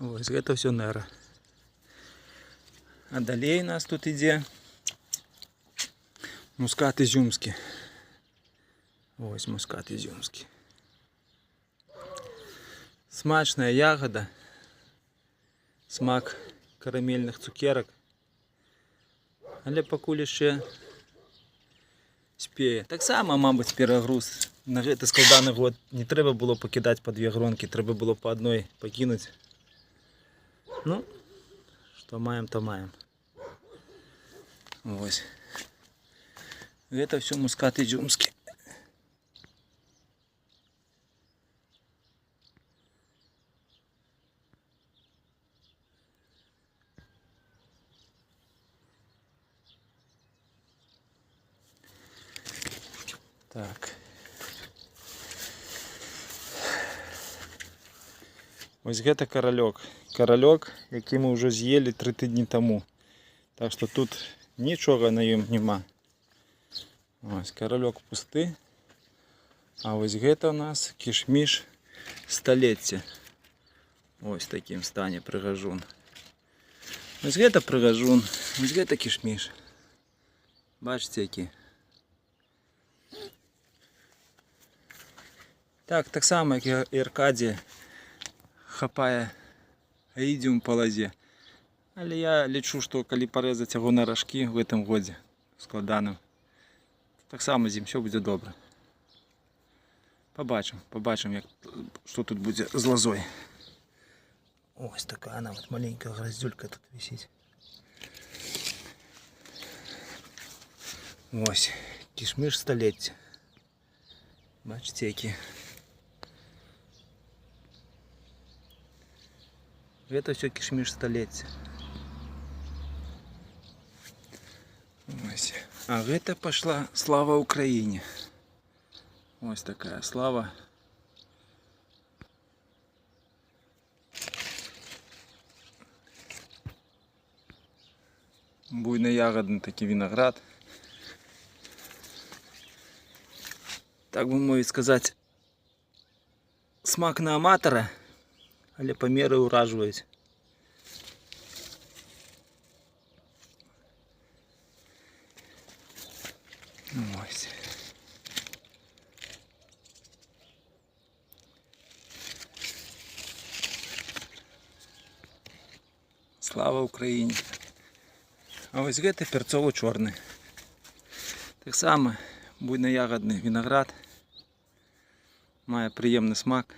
Ось гэта все нера. А далей у нас тут ідзе мускат ізюмскі. Ось мускат ізюмскі. Смачная ягода. Смак карамельных цукерак. Але пакуль яшчэ спее. Таксама, мабыць, перагруз. На гэты складаны год не трэба было пакідаць па 2 гронкі, трэба было па адной пакінуць. Ну, што маем, то маем. Вось. Гэта все мускат ізюмскі. Так. Ось гэта каралёк. Каралёк, які мы ўжо з'елі 3 тыдні таму. Так што тут нічога на ім няма. Ось каралёк пусты. А ось гэта у нас кішміш сталецця. Ось в такім стане прыгажун. Ось гэта прыгажун, ось гэта кішміш. Бачыце які. Так само, як і Аркадія, хапае аідзіум па лазе. Але я лічу, што калі парэзаць яго на ражкі в гэтым годзе складаным, таксама з ім все будзе добра. Побачым, што тут будзе з лазой. Ось такая нават маленькая гроздюлька тут вісіць. Ось, кішміш сталецця. Бачыце, які. Гэта все кішміш сталецця. Ось. А гэта пашла слава Украіне. Ось такая слава. Буйно-ягодный такі виноград. Так бы мовіць сказаць, смак на аматара, але памеры ўражваюць. Ось. Слава Україні. А ось гэта перцово-чорны. Таксама буйно-ягодны виноград. Мае прыемны смак.